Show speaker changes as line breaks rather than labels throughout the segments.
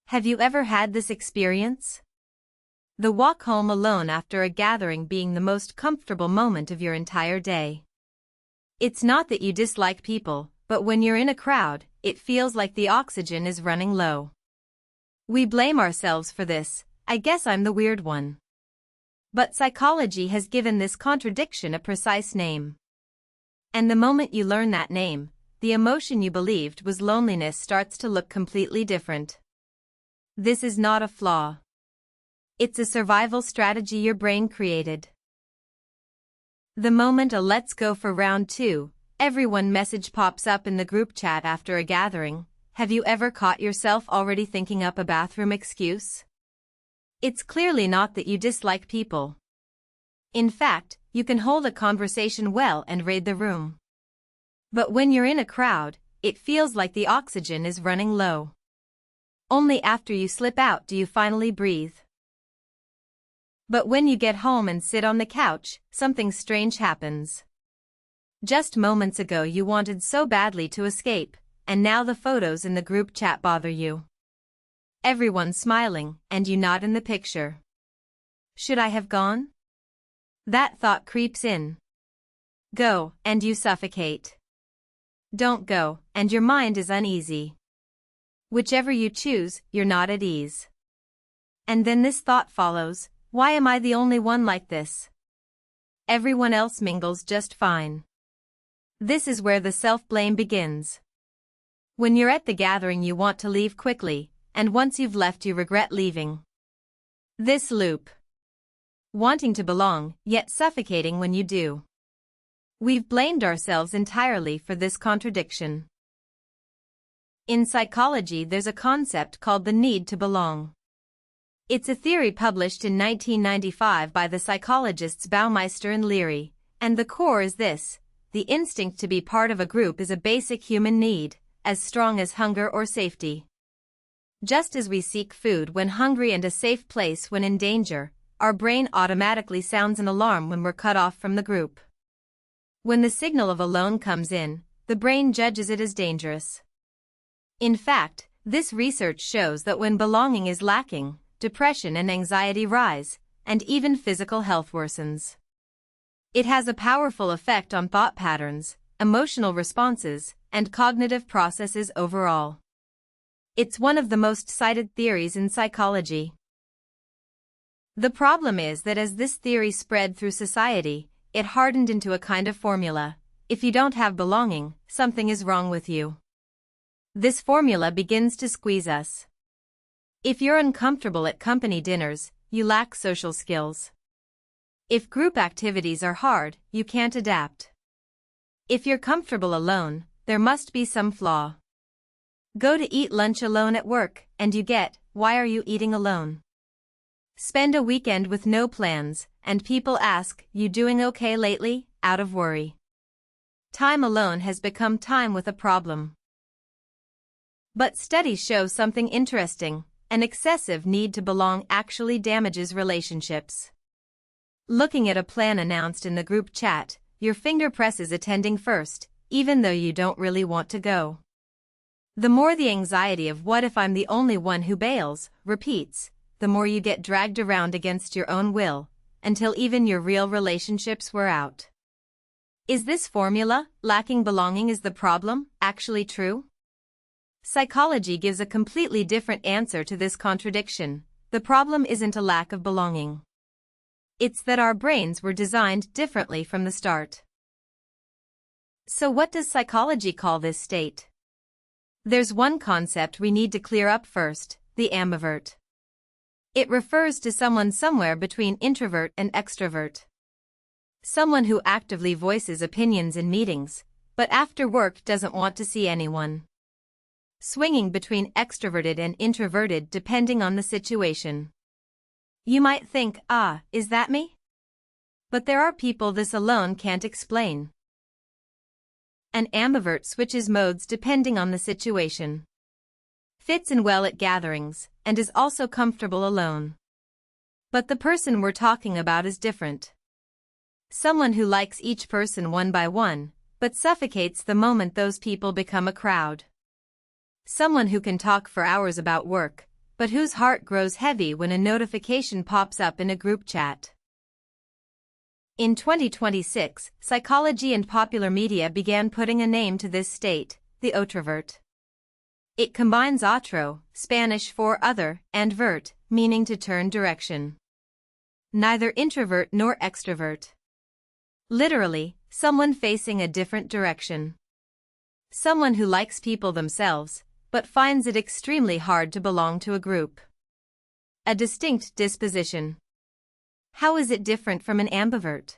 Have you ever had this experience? The walk home alone after a gathering being the most comfortable moment of your entire day. It's not that you dislike people, but when you're in a crowd, it feels like the oxygen is running low. We blame ourselves for this. I guess I'm the weird one. But psychology has given this contradiction a precise name. And the moment you learn that name, the emotion you believed was loneliness starts to look completely different. This is not a flaw. It's a survival strategy your brain created. The moment a "let's go for round 2, everyone" message pops up in the group chat after a gathering, have you ever caught yourself already thinking up a bathroom excuse? It's clearly not that you dislike people. In fact, you can hold a conversation well and read the room. But when you're in a crowd, it feels like the oxygen is running low. Only after you slip out do you finally breathe. But when you get home and sit on the couch, something strange happens. Just moments ago you wanted so badly to escape, and now the photos in the group chat bother you. Everyone's smiling, and you not in the picture. Should I have gone? That thought creeps in. Go, and you suffocate. Don't go, and your mind is uneasy. Whichever you choose, you're not at ease. And then this thought follows, why am I the only one like this? Everyone else mingles just fine. This is where the self-blame begins. When you're at the gathering you want to leave quickly, and once you've left you regret leaving. This loop. Wanting to belong, yet suffocating when you do. We've blamed ourselves entirely for this contradiction. In psychology there's a concept called the need to belong. It's a theory published in 1995 by the psychologists Baumeister and Leary, and the core is this: the instinct to be part of a group is a basic human need, as strong as hunger or safety. Just as we seek food when hungry and a safe place when in danger, our brain automatically sounds an alarm when we're cut off from the group. When the signal of alone comes in, the brain judges it as dangerous. In fact, this research shows that when belonging is lacking, depression and anxiety rise, and even physical health worsens. It has a powerful effect on thought patterns, emotional responses, and cognitive processes overall. It's one of the most cited theories in psychology. The problem is that as this theory spread through society, it hardened into a kind of formula: if you don't have belonging, something is wrong with you. This formula begins to squeeze us. If you're uncomfortable at company dinners, you lack social skills. If group activities are hard, you can't adapt. If you're comfortable alone, there must be some flaw. Go to eat lunch alone at work, and you get, why are you eating alone? Spend a weekend with no plans, and people ask, you doing okay lately, out of worry. Time alone has become time with a problem. But studies show something interesting: an excessive need to belong actually damages relationships. Looking at a plan announced in the group chat, your finger presses attending first, even though you don't really want to go. The more the anxiety of "what if I'm the only one who bails" repeats, the more you get dragged around against your own will, until even your real relationships wear out. Is this formula, lacking belonging is the problem, actually true? Psychology gives a completely different answer to this contradiction. The problem isn't a lack of belonging. It's that our brains were designed differently from the start. So what does psychology call this state? There's one concept we need to clear up first: the ambivert. It refers to someone somewhere between introvert and extrovert. Someone who actively voices opinions in meetings, but after work doesn't want to see anyone. Swinging between extroverted and introverted depending on the situation. You might think, is that me? But there are people this alone can't explain. An ambivert switches modes depending on the situation. Fits in well at gatherings, and is also comfortable alone. But the person we're talking about is different. Someone who likes each person one by one, but suffocates the moment those people become a crowd. Someone who can talk for hours about work, but whose heart grows heavy when a notification pops up in a group chat. In 2026, psychology and popular media began putting a name to this state, the Otrovert. It combines otro, Spanish for other, and vert, meaning to turn direction. Neither introvert nor extrovert. Literally, someone facing a different direction. Someone who likes people themselves, but finds it extremely hard to belong to a group. A distinct disposition. How is it different from an ambivert?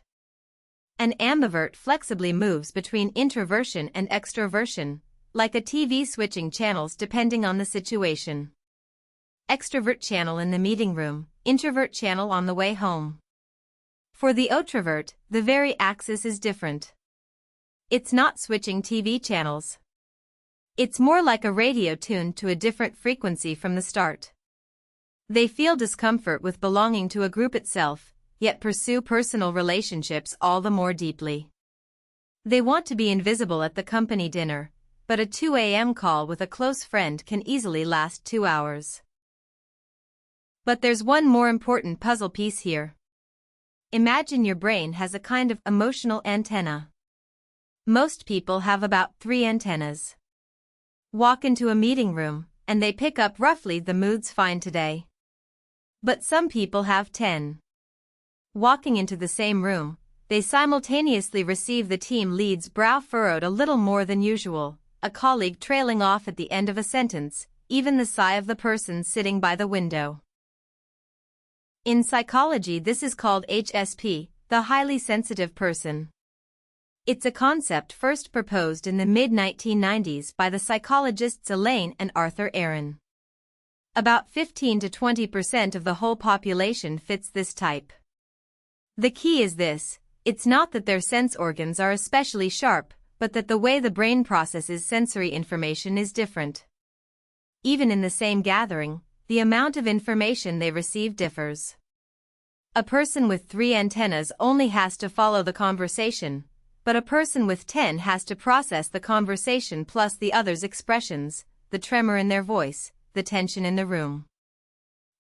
An ambivert flexibly moves between introversion and extroversion, like a TV switching channels depending on the situation. Extrovert channel in the meeting room, introvert channel on the way home. For the Otrovert, the very axis is different. It's not switching TV channels. It's more like a radio tuned to a different frequency from the start. They feel discomfort with belonging to a group itself, yet pursue personal relationships all the more deeply. They want to be invisible at the company dinner, but a 2 a.m. call with a close friend can easily last 2 hours. But there's one more important puzzle piece here. Imagine your brain has a kind of emotional antenna. Most people have about 3 antennas. Walk into a meeting room, and they pick up roughly the mood's fine today. But some people have 10. Walking into the same room, they simultaneously receive the team lead's brow furrowed a little more than usual, a colleague trailing off at the end of a sentence, even the sigh of the person sitting by the window. In psychology, this is called HSP, the highly sensitive person. It's a concept first proposed in the mid-1990s by the psychologists Elaine and Arthur Aaron. About 15 to 20% of the whole population fits this type. The key is this: it's not that their sense organs are especially sharp, but that the way the brain processes sensory information is different. Even in the same gathering, the amount of information they receive differs. A person with 3 antennas only has to follow the conversation, but a person with 10 has to process the conversation plus the other's expressions, the tremor in their voice, the tension in the room.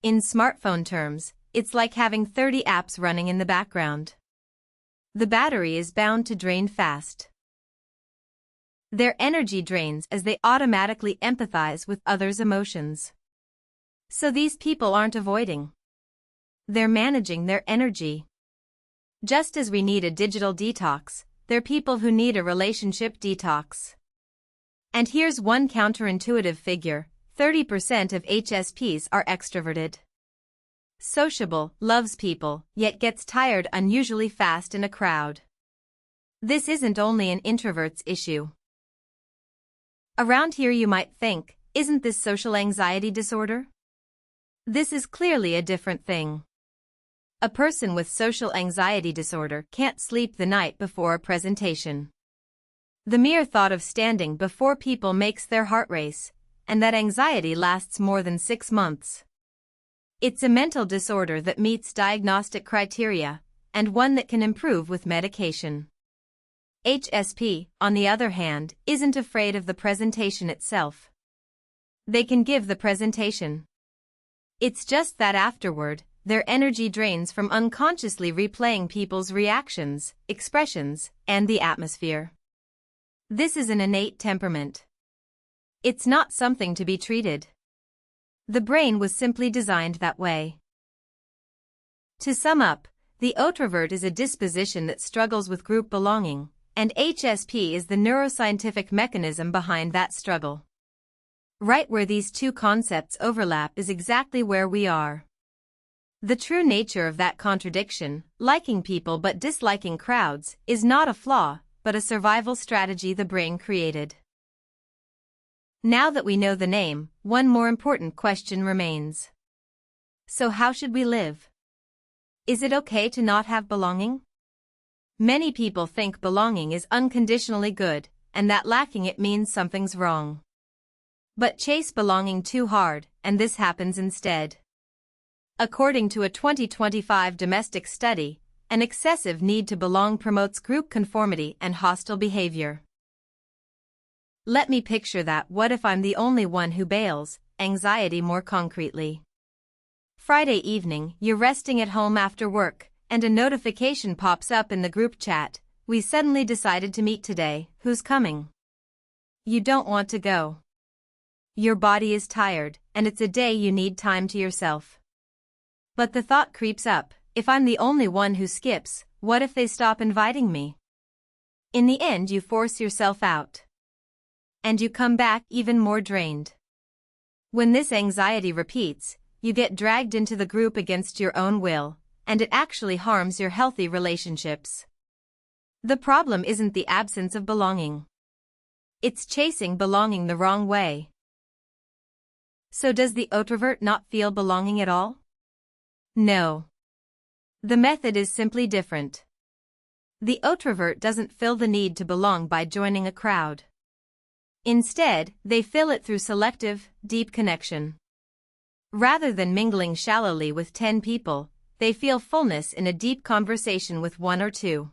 In smartphone terms, it's like having 30 apps running in the background. The battery is bound to drain fast. Their energy drains as they automatically empathize with others' emotions. So these people aren't avoiding. They're managing their energy. Just as we need a digital detox, they're people who need a relationship detox. And here's one counterintuitive figure: 30% of HSPs are extroverted. Sociable, loves people, yet gets tired unusually fast in a crowd. This isn't only an introvert's issue. Around here you might think, isn't this social anxiety disorder? This is clearly a different thing. A person with social anxiety disorder can't sleep the night before a presentation. The mere thought of standing before people makes their heart race, and that anxiety lasts more than 6 months. It's a mental disorder that meets diagnostic criteria, and one that can improve with medication. HSP, on the other hand, isn't afraid of the presentation itself. They can give the presentation. It's just that afterward, their energy drains from unconsciously replaying people's reactions, expressions, and the atmosphere. This is an innate temperament. It's not something to be treated. The brain was simply designed that way. To sum up, the Otrovert is a disposition that struggles with group belonging, and HSP is the neuroscientific mechanism behind that struggle. Right where these two concepts overlap is exactly where we are. The true nature of that contradiction, liking people but disliking crowds, is not a flaw, but a survival strategy the brain created. Now that we know the name, one more important question remains. So how should we live? Is it okay to not have belonging? Many people think belonging is unconditionally good, and that lacking it means something's wrong. But chase belonging too hard, and this happens instead. According to a 2025 domestic study, an excessive need to belong promotes group conformity and hostile behavior. Let me picture that. What if I'm the only one who bails, anxiety more concretely. Friday evening, you're resting at home after work, and a notification pops up in the group chat. We suddenly decided to meet today. Who's coming? You don't want to go. Your body is tired, and it's a day you need time to yourself. But the thought creeps up, if I'm the only one who skips, what if they stop inviting me? In the end, you force yourself out. And you come back even more drained. When this anxiety repeats, you get dragged into the group against your own will, and it actually harms your healthy relationships. The problem isn't the absence of belonging. It's chasing belonging the wrong way. So does the Otrovert not feel belonging at all? No. The method is simply different. The Otrovert doesn't feel the need to belong by joining a crowd. Instead, they fill it through selective, deep connection. Rather than mingling shallowly with 10 people, they feel fullness in a deep conversation with 1 or 2.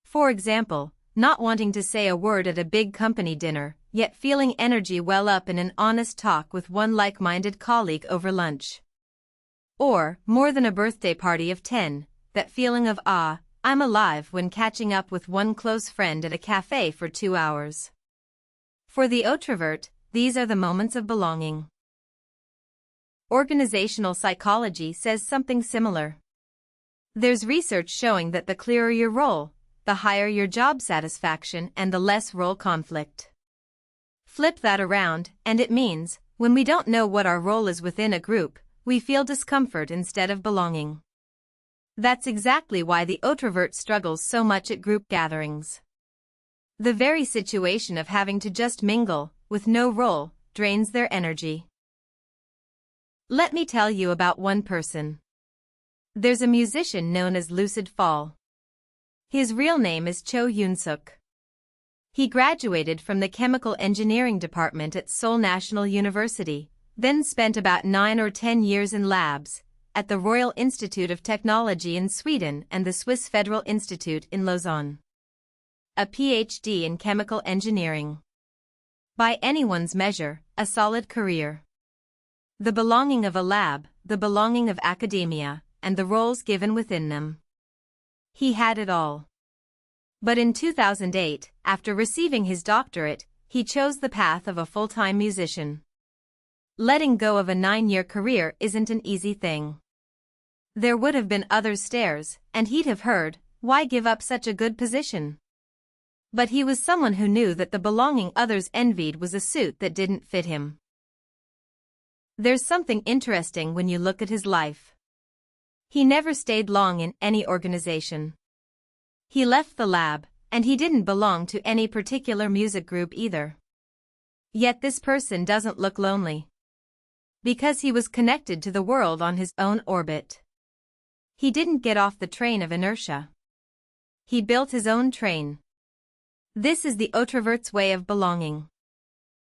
For example, not wanting to say a word at a big company dinner, yet feeling energy well up in an honest talk with one like-minded colleague over lunch. Or, more than a birthday party of 10, that feeling of I'm alive when catching up with one close friend at a cafe for 2 hours. For the Otrovert, these are the moments of belonging. Organizational psychology says something similar. There's research showing that the clearer your role, the higher your job satisfaction and the less role conflict. Flip that around, and it means, when we don't know what our role is within a group, we feel discomfort instead of belonging. That's exactly why the Otrovert struggles so much at group gatherings. The very situation of having to just mingle, with no role, drains their energy. Let me tell you about one person. There's a musician known as Lucid Fall. His real name is Cho Yoon-suk. He graduated from the Chemical Engineering Department at Seoul National University, then spent about 9 or 10 years in labs, at the Royal Institute of Technology in Sweden and the Swiss Federal Institute in Lausanne. A PhD in chemical engineering. By anyone's measure, a solid career. The belonging of a lab, the belonging of academia, and the roles given within them. He had it all. But in 2008, after receiving his doctorate, he chose the path of a full-time musician. Letting go of a 9-year career isn't an easy thing. There would have been others' stares, and he'd have heard, "Why give up such a good position?" But he was someone who knew that the belonging others envied was a suit that didn't fit him. There's something interesting when you look at his life. He never stayed long in any organization. He left the lab, and he didn't belong to any particular music group either. Yet this person doesn't look lonely. Because he was connected to the world on his own orbit. He didn't get off the train of inertia. He built his own train. This is the Otrovert's way of belonging.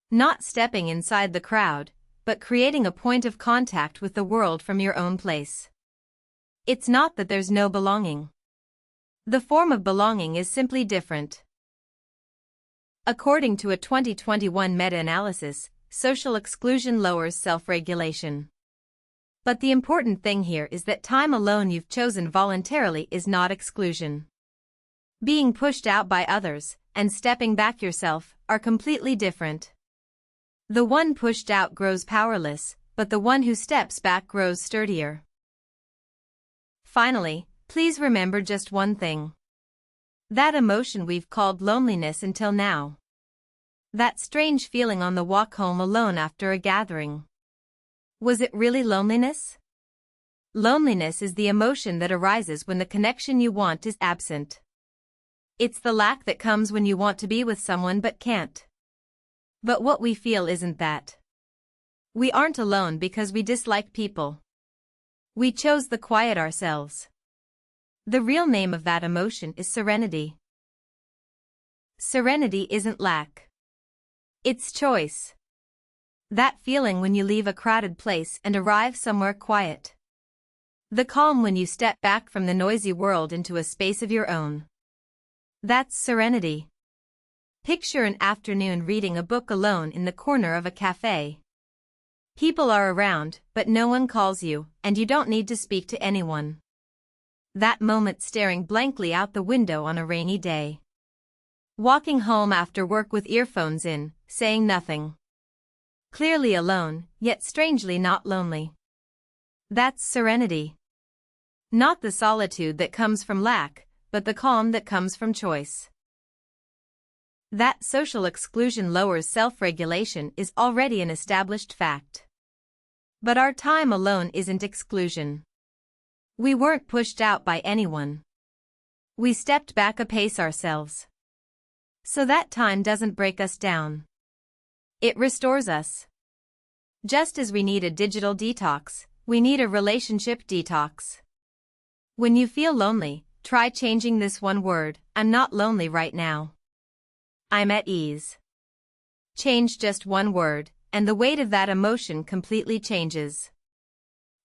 Not stepping inside the crowd, but creating a point of contact with the world from your own place. It's not that there's no belonging. The form of belonging is simply different. According to a 2021 meta-analysis, social exclusion lowers self-regulation. But the important thing here is that time alone you've chosen voluntarily is not exclusion. Being pushed out by others, and stepping back yourself, are completely different. The one pushed out grows powerless, but the one who steps back grows sturdier. Finally, please remember just one thing. That emotion we've called loneliness until now. That strange feeling on the walk home alone after a gathering. Was it really loneliness? Loneliness is the emotion that arises when the connection you want is absent. It's the lack that comes when you want to be with someone but can't. But what we feel isn't that. We aren't alone because we dislike people. We chose the quiet ourselves. The real name of that emotion is serenity. Serenity isn't lack. It's choice. That feeling when you leave a crowded place and arrive somewhere quiet. The calm when you step back from the noisy world into a space of your own. That's serenity. Picture an afternoon reading a book alone in the corner of a cafe. People are around, but no one calls you, and you don't need to speak to anyone. That moment staring blankly out the window on a rainy day. Walking home after work with earphones in, saying nothing. Clearly alone, yet strangely not lonely. That's serenity. Not the solitude that comes from lack, but the calm that comes from choice. That social exclusion lowers self-regulation is already an established fact. But our time alone isn't exclusion. We weren't pushed out by anyone. We stepped back a pace ourselves. So that time doesn't break us down. It restores us. Just as we need a digital detox, we need a relationship detox. When you feel lonely, try changing this one word: I'm not lonely right now. I'm at ease. Change just one word, and the weight of that emotion completely changes.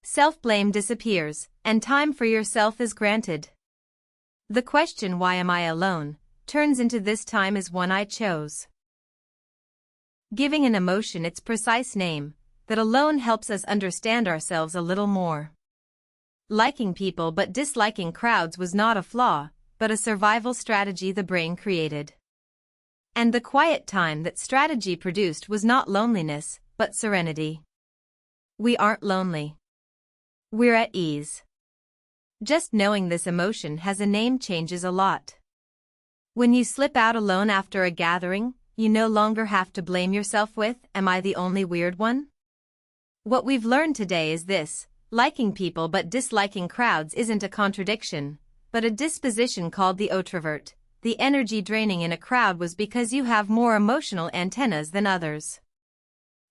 Self-blame disappears, and time for yourself is granted. The question, why am I alone, turns into this time is one I chose. Giving an emotion its precise name, that alone helps us understand ourselves a little more. Liking people but disliking crowds was not a flaw, but a survival strategy the brain created. And the quiet time that strategy produced was not loneliness, but serenity. We aren't lonely. We're at ease. Just knowing this emotion has a name changes a lot. When you slip out alone after a gathering, you no longer have to blame yourself with, am I the only weird one? What we've learned today is this: liking people but disliking crowds isn't a contradiction, but a disposition called the Otrovert. The energy draining in a crowd was because you have more emotional antennas than others.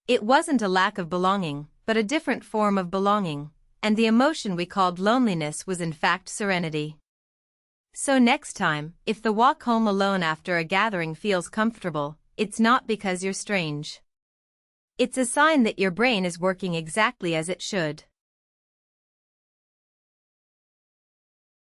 It wasn't a lack of belonging, but a different form of belonging, and the emotion we called loneliness was in fact serenity. So next time, if the walk home alone after a gathering feels comfortable, it's not because you're strange. It's a sign that your brain is working exactly as it should.